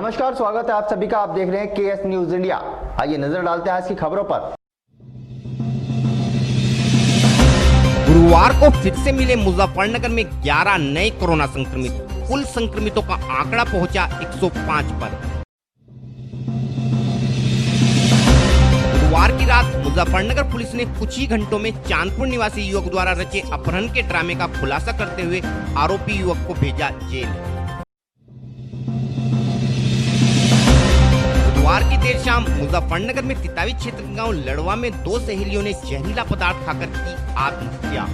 नमस्कार, स्वागत है आप सभी का। आप देख रहे हैं केएस न्यूज इंडिया। आइए नजर डालते हैं आज की खबरों पर। गुरुवार को फिर से मिले मुजफ्फरनगर में 11 नए कोरोना संक्रमित। कुल संक्रमितों का आंकड़ा पहुंचा 105 पर। बुधवार की रात मुजफ्फरनगर पुलिस ने कुछ ही घंटों में चांदपुर निवासी युवक द्वारा रचे अपहरण के ड्रामे का खुलासा करते हुए आरोपी युवक को भेजा जेल। बुधवार की देर शाम मुजफ्फरनगर में तितावी क्षेत्र के गांव लड़वा में दो सहेलियों ने जहरीला पदार्थ खाकर की आत्महत्या।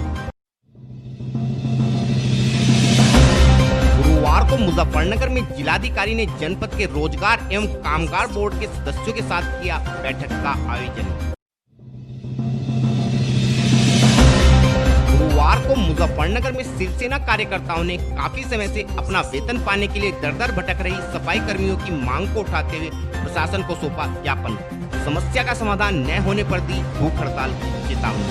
गुरुवार को मुजफ्फरनगर में जिलाधिकारी ने जनपद के रोजगार एवं कामगार बोर्ड के सदस्यों के साथ किया बैठक का आयोजन। गुरुवार को मुजफ्फरनगर में शिवसेना कार्यकर्ताओं ने काफी समय से अपना वेतन पाने के लिए दर-दर भटक रही सफाई कर्मियों की मांग को उठाते हुए प्रशासन को सौंपा ज्ञापन। समस्या का समाधान न होने पर दी भूख हड़ताल की चेतावनी।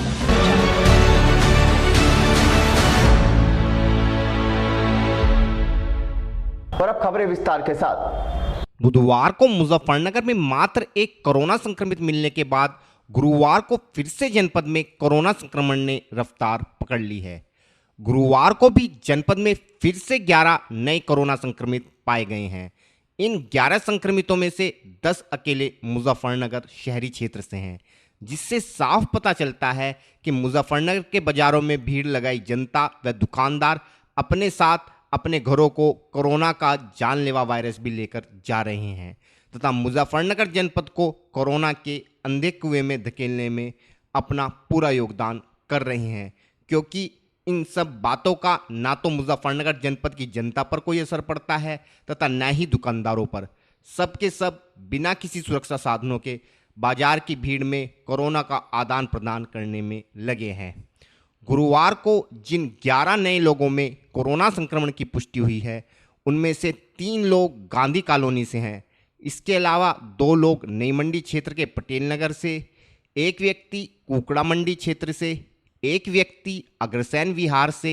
और अब खबरें विस्तार के साथ। बुधवार को मुजफ्फरनगर में मात्र एक कोरोना संक्रमित मिलने के बाद गुरुवार को फिर से जनपद में कोरोना संक्रमण ने रफ्तार पकड़ ली है। गुरुवार को भी जनपद में फिर से 11 नए कोरोना संक्रमित पाए गए हैं। इन 11 संक्रमितों में से 10 अकेले मुजफ्फरनगर शहरी क्षेत्र से हैं, जिससे साफ पता चलता है कि मुजफ्फरनगर के बाजारों में भीड़ लगाई जनता व दुकानदार अपने साथ अपने घरों को कोरोना का जानलेवा वायरस भी लेकर जा रहे हैं तथा मुजफ्फरनगर जनपद को कोरोना के अंधे कुएं में धकेलने में अपना पूरा योगदान कर रहे हैं, क्योंकि इन सब बातों का ना तो मुजफ्फरनगर जनपद की जनता पर कोई असर पड़ता है तथा न ही दुकानदारों पर। सब के सब बिना किसी सुरक्षा साधनों के बाजार की भीड़ में कोरोना का आदान प्रदान करने में लगे हैं। गुरुवार को जिन 11 नए लोगों में कोरोना संक्रमण की पुष्टि हुई है, उनमें से 3 लोग गांधी कॉलोनी से हैं। इसके अलावा 2 लोग नई मंडी क्षेत्र के पटेल नगर से, एक व्यक्ति कुकड़ा मंडी क्षेत्र से, एक व्यक्ति अग्रसेन विहार से,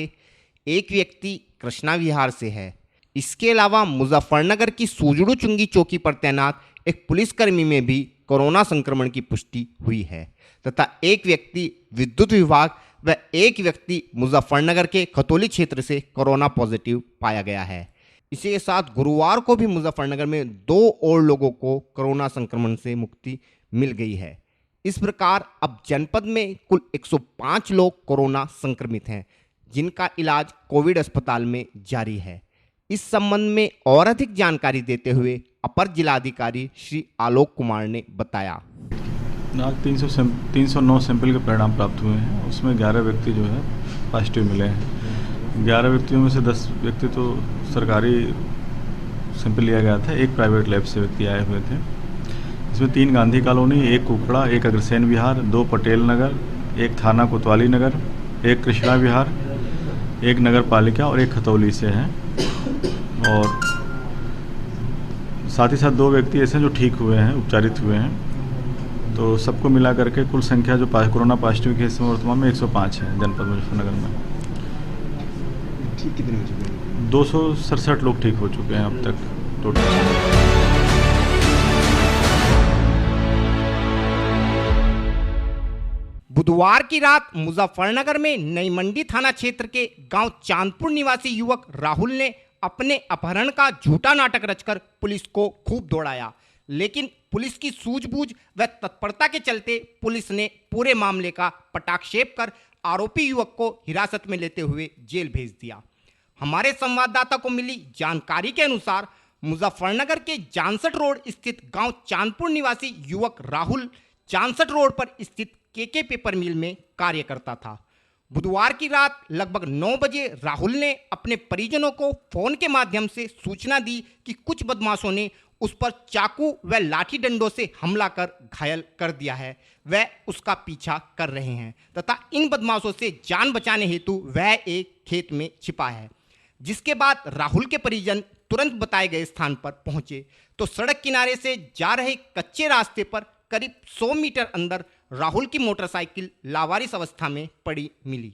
एक व्यक्ति कृष्णा विहार से है। इसके अलावा मुजफ्फरनगर की सुजड़ू चुंगी चौकी पर तैनात एक पुलिसकर्मी में भी कोरोना संक्रमण की पुष्टि हुई है तथा एक व्यक्ति विद्युत विभाग व एक व्यक्ति मुजफ्फरनगर के खतौली क्षेत्र से कोरोना पॉजिटिव पाया गया है। इसी के साथ गुरुवार को भी मुजफ्फरनगर में 2 और लोगों को कोरोना संक्रमण से मुक्ति मिल गई है। इस प्रकार अब जनपद में कुल 105 लोग कोरोना संक्रमित हैं, जिनका इलाज कोविड अस्पताल में जारी है। इस संबंध में और अधिक जानकारी देते हुए अपर जिलाधिकारी श्री आलोक कुमार ने बताया। आज 309 सैंपल के परिणाम प्राप्त हुए हैं। उसमें 11 व्यक्ति जो है पॉजिटिव मिले हैं। 11 व्यक्तियों में से 10 व्यक्ति तो सरकारी सैंपल लिया गया था, एक प्राइवेट लैब से व्यक्ति आए हुए थे। इसमें 3 गांधी कॉलोनी, एक कुकड़ा, एक अग्रसेन विहार, 2 पटेल नगर, एक थाना कोतवाली नगर, एक कृष्णा विहार, एक नगर पालिका और एक खतौली से हैं। और साथ ही साथ 2 व्यक्ति ऐसे हैं जो ठीक हुए हैं, उपचारित हुए हैं। तो सबको मिला करके कुल संख्या जो कोरोना पॉजिटिव केस में वर्तमान में 105 है जनपद मुजफ्फरनगर में। ठीक कितने हो चुके हैं? 267 लोग ठीक हो चुके हैं अब तक टोटल। बुधवार की रात मुजफ्फरनगर में नई मंडी थाना क्षेत्र के गांव चांदपुर निवासी युवक राहुल ने अपने अपहरण का झूठा नाटक रचकर पुलिस को खूब दौड़ाया, लेकिन पुलिस की सूझबूझ व तत्परता के चलते पुलिस ने पूरे मामले का पटाक्षेप कर आरोपी युवक को हिरासत में लेते हुए जेल भेज दिया। हमारे संवाददाता को मिली जानकारी के अनुसार मुजफ्फरनगर के जानसठ रोड स्थित गांव चांदपुर निवासी युवक राहुल जानसठ रोड पर स्थित केके पेपर मिल में कार्य करता था। बुधवार की रात लगभग 9 बजे राहुल ने अपने परिजनों को फोन के माध्यम से सूचना दी कि कुछ बदमाशों ने उस पर चाकू व लाठी डंडों से हमला कर घायल कर दिया है, वह उसका पीछा कर रहे हैं तथा इन बदमाशों से जान बचाने हेतु वह एक खेत में छिपा है। जिसके बाद राहुल के परिजन तुरंत बताए गए स्थान पर पहुंचे तो सड़क किनारे से जा रहे कच्चे रास्ते पर करीब 100 मीटर अंदर राहुल की मोटरसाइकिल लावारिस अवस्था में पड़ी मिली।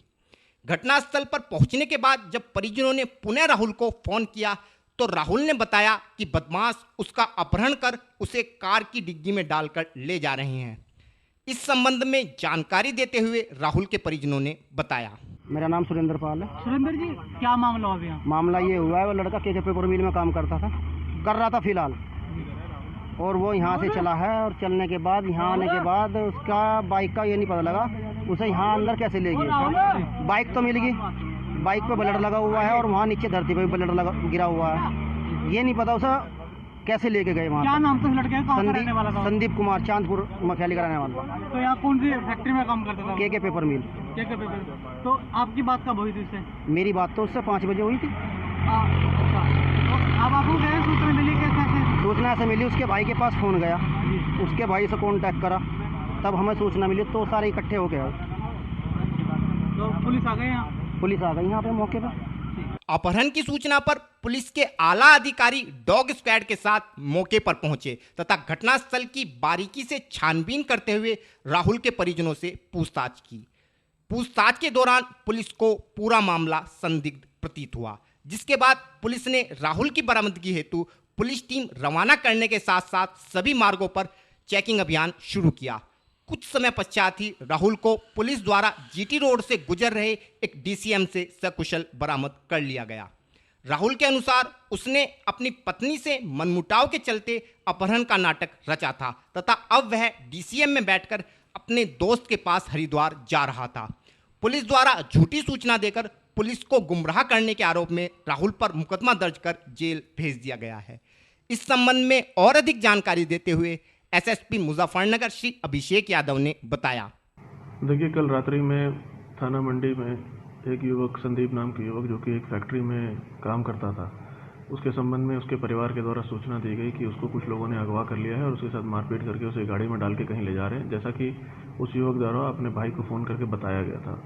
घटनास्थल पर पहुंचने के बाद जब परिजनों ने पुनः राहुल को फोन किया तो राहुल ने बताया कि बदमाश उसका अपहरण कर उसे कार की डिग्गी में डालकर ले जा रहे हैं। इस संबंध में जानकारी देते हुए राहुल के परिजनों ने बताया। मेरा नाम सुरेंद्र पाल है। सुरेंद्र जी, क्या मामला हो गया? मामला ये हुआ है, वो लड़का के पेपर मिल में काम कर रहा था फिलहाल, और वो यहाँ से चला है, और चलने के बाद यहाँ आने के बाद उसका बाइक का ये नहीं पता लगा उसे यहाँ अंदर कैसे ले गए। बाइक तो मिल गई, बाइक पे ब्लड लगा हुआ है और वहाँ नीचे धरती पे भी ब्लड लगा गिरा हुआ है। ये नहीं पता उसे कैसे लेके गए वहाँ। क्या नाम था उस लड़के का? कहाँ का रहने वाला था? संदीप कुमार, चांदपुर मखियाली का रहने वाला। तो यहाँ कौन सी फैक्ट्री में काम करता था? के पेपर मिल। के पेपर। तो आपकी बात कब हुई थी उससे? मेरी बात तो उससे 5 बजे हुई थी। अच्छा, तो अब आपको क्या सूचना मिली? कैसे? सूचना ऐसे मिली, उसके भाई के पास फ़ोन गया, उसके भाई से कॉन्टैक्ट करा, तब हमें सूचना मिली, तो सारे इकट्ठे हो गए। तो पुलिस आ गई यहाँ? पुलिस आ गई यहाँ पे मौके पर। अपहरण की सूचना पर पुलिस के आला अधिकारी डॉग स्क्वाड के साथ मौके पर पहुंचे तथा घटनास्थल की बारीकी से छानबीन करते हुए राहुल के परिजनों से पूछताछ की। पूछताछ के दौरान पुलिस को पूरा मामला संदिग्ध प्रतीत हुआ, जिसके बाद पुलिस ने राहुल की बरामदगी हेतु पुलिस टीम रवाना करने के साथ साथ सभी मार्गों पर चेकिंग अभियान शुरू किया। कुछ समय पश्चात ही राहुल को पुलिस द्वारा जीटी रोड से गुजर रहे एक डीसीएम से सकुशल बरामद कर लिया गया। राहुल के अनुसार उसने अपनी पत्नी से मनमुटाव के चलते अपहरण का नाटक रचा था तथा अब वह डीसीएम में बैठकर अपने दोस्त के पास हरिद्वार जा रहा था। पुलिस द्वारा झूठी सूचना देकर पुलिस को गुमराह करने के आरोप में राहुल पर मुकदमा दर्ज कर जेल भेज दिया गया है। इस संबंध में और अधिक जानकारी देते हुए एसएसपी मुजफ्फरनगर श्री अभिषेक यादव ने बताया। देखिए, कल रात्रि में थाना मंडी में एक युवक, संदीप नाम के युवक, जो कि एक फैक्ट्री में काम करता था, उसके संबंध में उसके परिवार के द्वारा सूचना दी गई कि उसको कुछ लोगों ने अगवा कर लिया है और उसके साथ मारपीट करके उसे गाड़ी में डाल के कहीं ले जा रहे हैं, जैसा कि उस युवक द्वारा अपने भाई को फ़ोन करके बताया गया था।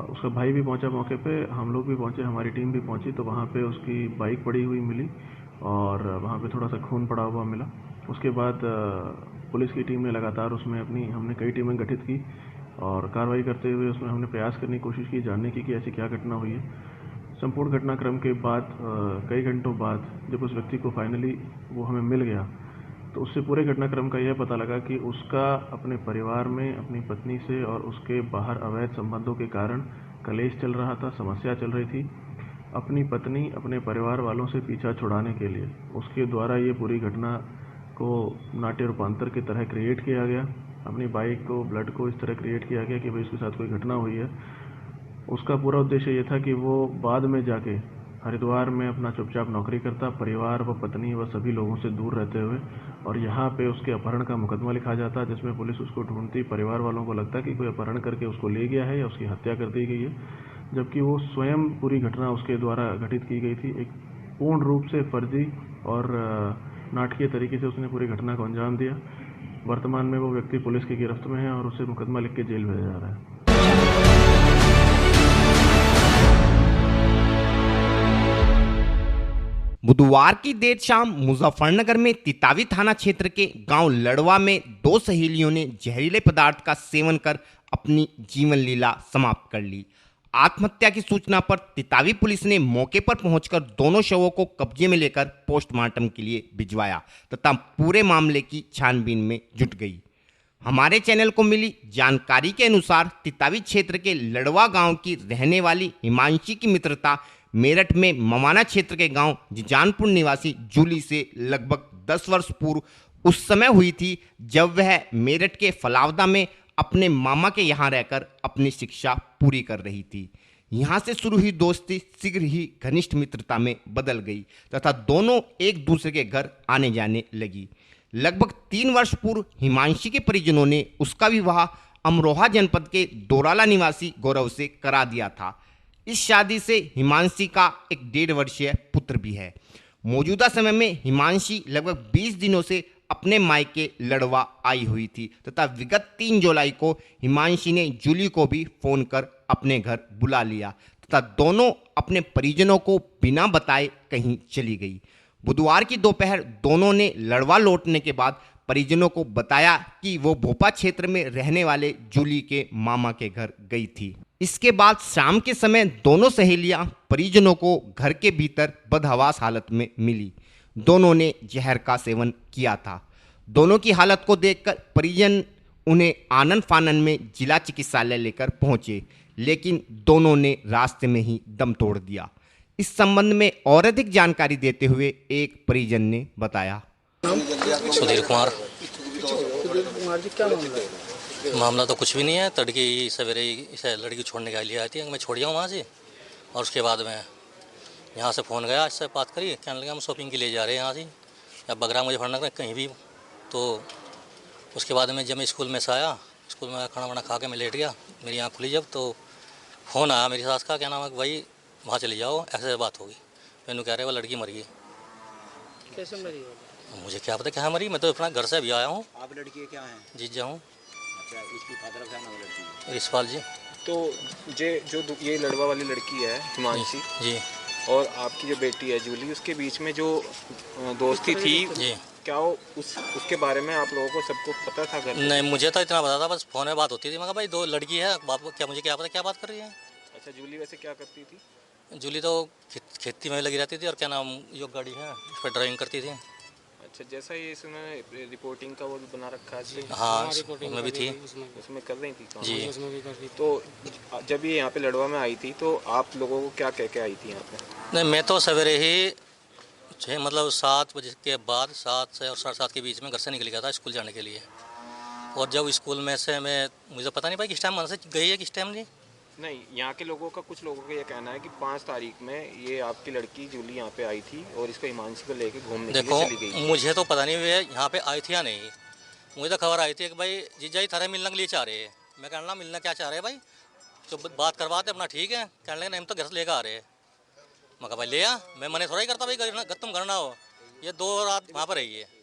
उसका भाई भी पहुंचा मौके पे, हम लोग भी पहुंचे, हमारी टीम भी पहुंची, तो वहाँ पे उसकी बाइक पड़ी हुई मिली और वहाँ पे थोड़ा सा खून पड़ा हुआ मिला। उसके बाद पुलिस की टीम ने लगातार उसमें हमने कई टीमें गठित की और कार्रवाई करते हुए उसमें हमने प्रयास करने की कोशिश की जानने की कि ऐसी क्या घटना हुई है। संपूर्ण घटनाक्रम के बाद कई घंटों बाद जब उस व्यक्ति को फाइनली वो हमें मिल गया, तो उससे पूरे घटनाक्रम का यह पता लगा कि उसका अपने परिवार में अपनी पत्नी से और उसके बाहर अवैध संबंधों के कारण कलेश चल रहा था, समस्या चल रही थी। अपनी पत्नी अपने परिवार वालों से पीछा छुड़ाने के लिए उसके द्वारा ये पूरी घटना को नाट्य रूपांतर की तरह क्रिएट किया गया। अपनी बाइक को, ब्लड को इस तरह क्रिएट किया गया कि भाई उसके साथ कोई घटना हुई है। उसका पूरा उद्देश्य ये था कि वो बाद में जाके हरिद्वार में अपना चुपचाप नौकरी करता, परिवार व पत्नी व सभी लोगों से दूर रहते हुए, और यहाँ पे उसके अपहरण का मुकदमा लिखा जाता, जिसमें पुलिस उसको ढूंढती। परिवार वालों को लगता कि कोई अपहरण करके उसको ले गया है या उसकी हत्या कर दी गई है, जबकि वो स्वयं पूरी घटना उसके द्वारा घटित की गई थी। एक पूर्ण रूप से फर्जी और नाटकीय तरीके से उसने पूरी घटना को अंजाम दिया। वर्तमान में वो व्यक्ति पुलिस की गिरफ्त में है और उसे मुकदमा लिख के जेल भेजा जा रहा है। बुधवार की देर शाम मुजफ्फरनगर में तितावी थाना क्षेत्र के गांव लड़वा में 2 सहेलियों ने जहरीले पदार्थ का सेवन कर अपनी जीवन लीला समाप्त कर ली। आत्महत्या की सूचना पर तितावी पुलिस ने मौके पर पहुंचकर दोनों शवों को कब्जे में लेकर पोस्टमार्टम के लिए भिजवाया तथा पूरे मामले की छानबीन में जुट गई। हमारे चैनल को मिली जानकारी के अनुसार तितावी क्षेत्र के लड़वा गांव की रहने वाली हिमांशी की मित्रता मेरठ में मवाना क्षेत्र के गांव जिजानपुर निवासी जूली से लगभग 10 वर्ष पूर्व उस समय हुई थी जब वह मेरठ के फलावदा में अपने मामा के यहाँ रहकर अपनी शिक्षा पूरी कर रही थी। यहाँ से शुरू हुई दोस्ती शीघ्र ही घनिष्ठ मित्रता में बदल गई तथा दोनों एक दूसरे के घर आने जाने लगी। लगभग 3 वर्ष पूर्व हिमांशी के परिजनों ने उसका विवाह अमरोहा जनपद के दोराला निवासी गौरव से करा दिया था। इस शादी से हिमांशी का एक 1.5 वर्षीय पुत्र भी है। मौजूदा समय में हिमांशी लगभग 20 दिनों से अपने मायके लड़वा आई हुई थी तथा विगत 3 जुलाई को हिमांशी ने जूली को भी फोन कर अपने घर बुला लिया तथा दोनों अपने परिजनों को बिना बताए कहीं चली गई। बुधवार की दोपहर दोनों ने लड़वा लौटने के बाद परिजनों को बताया कि वो भोपा क्षेत्र में रहने वाले जूली के मामा के घर गई थी। इसके बाद शाम के समय दोनों सहेलियां परिजनों को घर के भीतर बदहवास हालत में मिली। दोनों ने जहर का सेवन किया था। दोनों की हालत को देखकर परिजन उन्हें आनन फानन में जिला चिकित्सालय लेकर पहुंचे, लेकिन दोनों ने रास्ते में ही दम तोड़ दिया। इस संबंध में और अधिक जानकारी देते हुए एक परिजन ने बताया। सुधीर कुमार जी क्या मामला है? मामला तो कुछ भी नहीं है। तड़के सवेरे इसे लड़की छोड़ने के लिए आई थी, मैं छोड़ जाऊँ वहाँ से, और उसके बाद में यहाँ से फ़ोन गया, इससे बात करिए, कहने लगा हम शॉपिंग के लिए जा रहे हैं यहाँ से, या बगरा मुझे फड़ना कहीं भी। तो उसके बाद में जब मैं स्कूल में से आया, स्कूल में खाना वाना खा के मैं लेट गया, मेरी आँख खुली जब तो फ़ोन आया मेरी सास का, क्या नाम है कि भाई वहाँ चली जाओ, ऐसे बात होगी। मैंने कह रहे वो लड़की मर गई। कैसे मरी हो? मुझे क्या पता क्या मरी, मैं तो अपना घर से अभी आया हूँ। आप लड़की क्या हैं? जीजा हूँ। अच्छा, इसकी फादर क्या नाम है लड़की का? रिशपाल जी। तो ये लड़वा वाली लड़की है हिमांशी, जी। और आपकी जो बेटी है जूली, उसके बीच में जो दोस्ती थी, जी। क्या वो उसके बारे में आप लोगों को सबको पता था घर? नहीं, मुझे तो इतना पता था, बस फोन में बात होती थी। मैं कहा भाई दो लड़की है, बात क्या, मुझे क्या पता क्या बात कर रही है। अच्छा, जूली वैसे क्या करती थी? जूली तो खेती में लगी रहती थी, और क्या नाम यो गाड़ी है उस पर ड्राइविंग करती थी। अच्छा, जैसा ये इसमें रिपोर्टिंग का वो भी बना रखा है। हाँ, उसमें भी थी। उसमें कर रही थी काम? जी। तो जब ये यहाँ पे लड़वा में आई थी तो आप लोगों को क्या कह के आई थी यहाँ पे? नहीं, मैं तो सवेरे ही मतलब 7 बजे के बाद 7 से और 7:30 के बीच में घर से निकल गया था स्कूल जाने के लिए। और जब स्कूल में से मुझे पता नहीं भाई किस टाइम मन से गई है किस टाइम नहीं। नहीं, यहाँ के लोगों का, कुछ लोगों का ये कहना है कि 5 तारीख में ये आपकी लड़की जूली यहाँ पे आई थी और इसको हिमांशी को लेके घूमने के लिए चली गई। देखो, मुझे तो पता नहीं वे यहाँ पे आई थी या नहीं। मुझे तो खबर आई थी कि भाई जीजा जी थारे मिलने के लिए चाह रहे हैं। मैं कहना मिलना क्या चाह रहे हैं भाई, तो बात करवाते अपना ठीक है। कहने लगे नहीं, हम तो घर से लेकर आ रहे हैं। मैं कहा भाई ले आ, मैं मने थोड़ा ही करता भाई, तुम घर ना हो। ये 2 रात वहाँ पर रही है।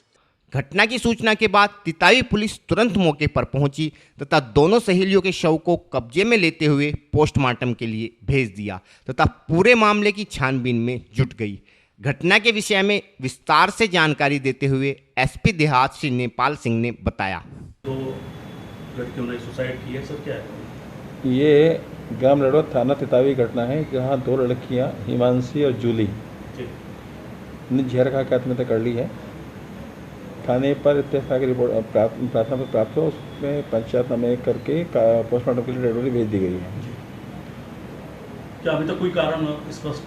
घटना की सूचना के बाद तितावी पुलिस तुरंत मौके पर पहुंची तथा दोनों सहेलियों के शव को कब्जे में लेते हुए पोस्टमार्टम के लिए भेज दिया तथा पूरे मामले की छानबीन में जुट गई। घटना के विषय में विस्तार से जानकारी देते हुए एसपी देहात श्री नेपाल सिंह ने बताया। तो लड़कियों ने सुसाइड की है सर, क्या है? ये ग्राम लड़वा थाना तितावी घटना है, जहाँ 2 लड़कियाँ हिमांशी और जूली ने जहर खा के आत्महत्या कर ली है। थाने पर इत्तेफाक रिपोर्ट प्रार्थना पर प्राप्त हो, उसमें पंचायतनामे करके पोस्टमार्टम के लिए डेड बॉडी भेज दी गई है। क्या अभी तक कोई कारण स्पष्ट?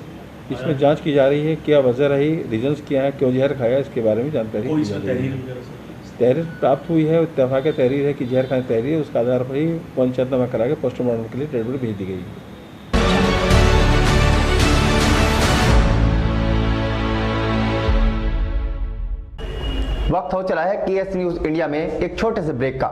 इसमें जांच की जा रही है, क्या वजह रही, रीजंस क्या है, क्यों जहर खाया, इसके बारे में जानकारी कोई की जा रही है। तहरीर तहरीर प्राप्त हुई है, इत्तेफाक तहरीर है कि जहर खाने तहरीर, उसके आधार पर ही पंचायतनामा करा के पोस्टमार्टम के लिए डेड बॉडी भेज दी गई है। वक्त हो चला है केएस न्यूज इंडिया में एक छोटे से ब्रेक का।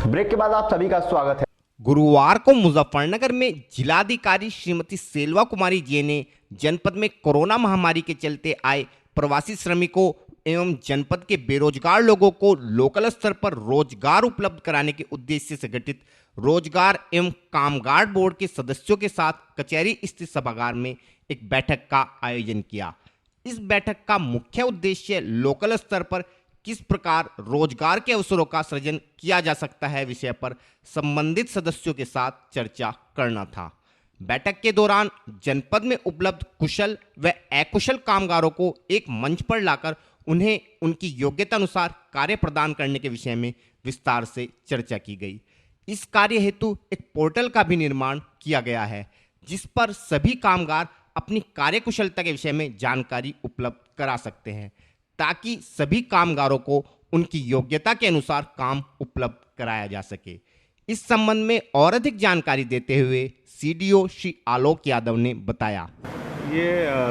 ब्रेक के बाद आप सभी का स्वागत है। गुरुवार को मुजफ्फरनगर में जिलाधिकारी श्रीमती सेल्वा कुमारी जी ने जनपद में कोरोना महामारी के चलते आए प्रवासी श्रमिकों एवं जनपद के बेरोजगार लोगों को लोकल स्तर पर रोजगार उपलब्ध कराने के उद्देश्य से गठित रोजगार एवं कामगार बोर्ड के सदस्यों के साथ कचहरी स्थित सभागार में एक बैठक का आयोजन किया। इस बैठक का मुख्य उद्देश्य लोकल स्तर पर किस प्रकार रोजगार के अवसरों का सृजन किया जा सकता है विषय पर संबंधित सदस्यों के साथ चर्चा करना था। बैठक के दौरान जनपद में उपलब्ध कुशल व अकुशल कामगारों को एक मंच पर लाकर उन्हें उनकी योग्यता अनुसार कार्य प्रदान करने के विषय में विस्तार से चर्चा की गई। इस कार्य हेतु एक पोर्टल का भी निर्माण किया गया है, जिस पर सभी कामगार अपनी कार्यकुशलता के विषय में जानकारी उपलब्ध करा सकते हैं। ताकि सभी कामगारों को उनकी योग्यता के अनुसार काम उपलब्ध कराया जा सके। इस संबंध में और अधिक जानकारी देते हुए सीडीओ श्री आलोक यादव ने बताया। ये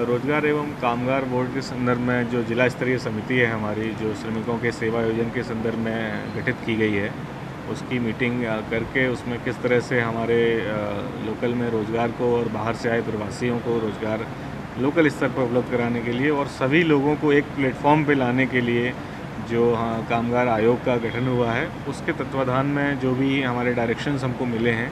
रोजगार एवं कामगार बोर्ड के संदर्भ में जो जिला स्तरीय समिति है हमारी, जो श्रमिकों के सेवा योजन के संदर्भ में गठित की गई है, उसकी मीटिंग करके उसमें किस तरह से हमारे लोकल में रोजगार को और बाहर से आए प्रवासियों को रोजगार लोकल स्तर पर उपलब्ध कराने के लिए और सभी लोगों को एक प्लेटफॉर्म पे लाने के लिए जो कामगार आयोग का गठन हुआ है, उसके तत्वाधान में जो भी हमारे डायरेक्शंस हमको मिले हैं,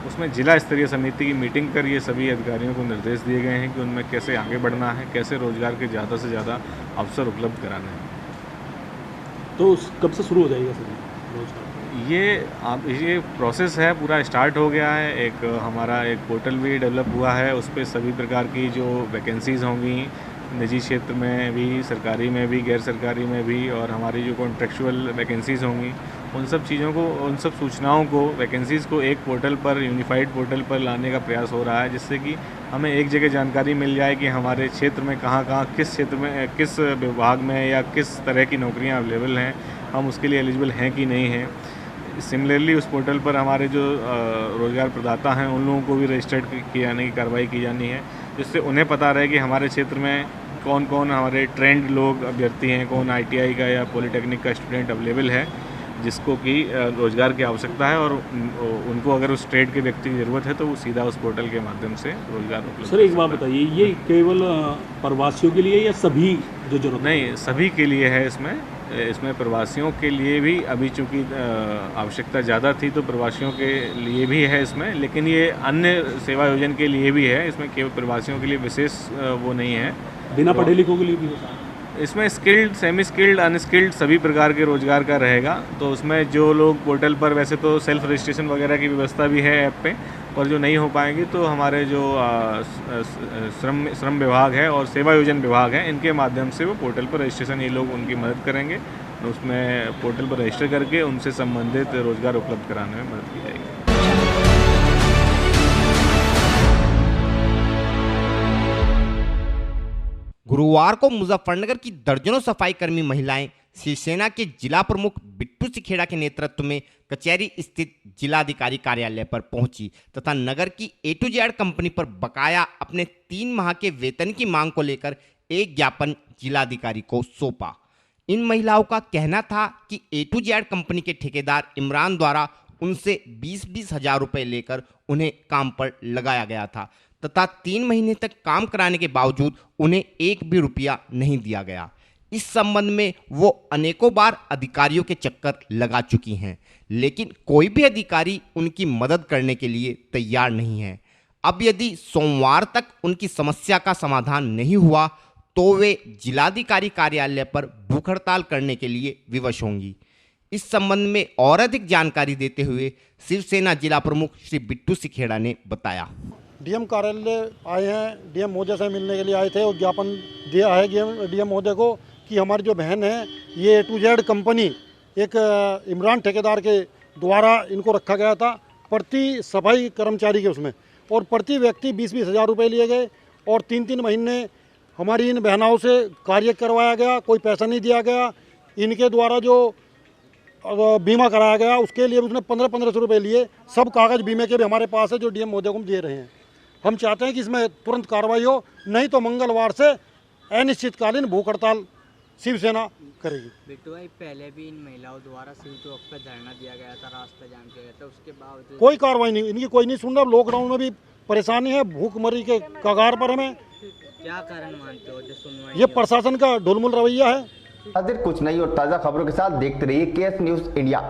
उसमें जिला स्तरीय समिति की मीटिंग कर ये सभी अधिकारियों को निर्देश दिए गए हैं कि उनमें कैसे आगे बढ़ना है, कैसे रोजगार के ज़्यादा से ज़्यादा अवसर उपलब्ध कराने हैं। तो कब से शुरू हो जाएगा सर रोजगार? ये प्रोसेस है, पूरा स्टार्ट हो गया है। एक हमारा एक पोर्टल भी डेवलप हुआ है, उस पर सभी प्रकार की जो वैकेंसीज़ होंगी, निजी क्षेत्र में भी, सरकारी में भी, गैर सरकारी में भी, और हमारी जो कॉन्ट्रेक्चुअल वैकेंसीज़ होंगी, उन सब चीज़ों को, उन सब सूचनाओं को, वैकेंसीज़ को एक पोर्टल पर, यूनिफाइड पोर्टल पर लाने का प्रयास हो रहा है, जिससे कि हमें एक जगह जानकारी मिल जाए कि हमारे क्षेत्र में कहाँ किस क्षेत्र में, किस विभाग में या किस तरह की नौकरियाँ अवेलेबल हैं, हम उसके लिए एलिजिबल हैं कि नहीं हैं। सिमिलरली उस पोर्टल पर हमारे जो रोज़गार प्रदाता हैं, उन लोगों को भी रजिस्टर्ड किए जाने की कार्रवाई की जानी है, जिससे उन्हें पता रहे कि हमारे क्षेत्र में कौन कौन हमारे ट्रेंड लोग अभ्यर्थी हैं, कौन ITI का या पॉलिटेक्निक का स्टूडेंट अवेलेबल है, जिसको कि रोज़गार की आवश्यकता है, और उनको अगर उस ट्रेड के व्यक्ति की ज़रूरत है तो वो सीधा उस पोर्टल के माध्यम से रोज़गार उपलब्ध। सर एक बात बताइए, ये केवल प्रवासियों के लिए या सभी जो जरूरत? नहीं, सभी के लिए है। इसमें प्रवासियों के लिए भी अभी चूँकि आवश्यकता ज़्यादा थी तो प्रवासियों के लिए भी है इसमें, लेकिन ये अन्य सेवा योजन के लिए भी है। इसमें केवल प्रवासियों के लिए विशेष वो नहीं है। बिना पढ़े लिखों के लिए भी होता है इसमें? स्किल्ड, सेमी स्किल्ड, अनस्किल्ड सभी प्रकार के रोजगार का रहेगा। तो उसमें जो लोग पोर्टल पर, वैसे तो सेल्फ रजिस्ट्रेशन वगैरह की व्यवस्था भी है ऐप पे, और जो नहीं हो पाएंगे तो हमारे जो श्रम विभाग है और सेवा योजन विभाग है, इनके माध्यम से वो पोर्टल पर रजिस्ट्रेशन, ये लोग उनकी मदद करेंगे। उसमें पोर्टल पर रजिस्टर करके उनसे संबंधित रोजगार उपलब्ध कराने में मदद की जाएगी। गुरुवार को मुजफ्फरनगर की दर्जनों सफाई कर्मी महिलाएं शिवसेना के जिला प्रमुख बिट्टू सिखेड़ा के नेतृत्व में कचहरी स्थित जिलाधिकारी कार्यालय पर पहुंची तथा नगर की A to Z कंपनी पर बकाया अपने 3 माह के वेतन की मांग को लेकर एक ज्ञापन जिलाधिकारी को सौंपा। इन महिलाओं का कहना था कि A to Z कंपनी के ठेकेदार इमरान द्वारा उनसे 20-20 हजार रुपये लेकर उन्हें काम पर लगाया गया था तथा 3 महीने तक काम कराने के बावजूद उन्हें एक भी रुपया नहीं दिया गया। इस संबंध में वो अनेकों बार अधिकारियों के चक्कर लगा चुकी हैं, लेकिन कोई भी अधिकारी उनकी मदद करने के लिए तैयार नहीं है। अब यदि सोमवार तक उनकी समस्या का समाधान नहीं हुआ तो वे जिलाधिकारी कार्यालय पर भूख हड़ताल करने के लिए विवश होंगी। इस संबंध में और अधिक जानकारी देते हुए शिवसेना जिला प्रमुख श्री बिट्टू सिखेड़ा ने बताया। DM कार्यालय आए हैं, DM महोदय से मिलने के लिए आए थे और ज्ञापन दिया है DM महोदय को कि हमारी जो बहन है ये A to Z कंपनी एक इमरान ठेकेदार के द्वारा इनको रखा गया था प्रति सफाई कर्मचारी के उसमें, और प्रति व्यक्ति 20-20 हज़ार रुपये लिए गए और 3-3 महीने हमारी इन बहनाओं से कार्य करवाया गया, कोई पैसा नहीं दिया गया। इनके द्वारा जो बीमा कराया गया उसके लिए उसने 1500 रुपये लिए। सब कागज़ बीमे के भी हमारे पास है जो DM महोदय को हम दे रहे हैं। हम चाहते हैं कि इसमें तुरंत कार्रवाई हो, नहीं तो मंगलवार से अनिश्चितकालीन भूख हड़ताल शिवसेना करेगी। बिट्टू भाई, पहले भी इन महिलाओं द्वारा सिविल चौक पर धरना दिया गया था, रास्ता जाम किया गया था, उसके बावजूद कोई कार्रवाई नहीं, इनकी कोई नहीं सुन रहा। लॉकडाउन में भी परेशानी है, भूखमरी के कगार पर हमें। क्या कारण मानते हो जो सुनवाई? ये प्रशासन का ढुलमुल रवैया है। कुछ नई और ताज़ा खबरों के साथ देखते रहिए KS न्यूज़ इंडिया।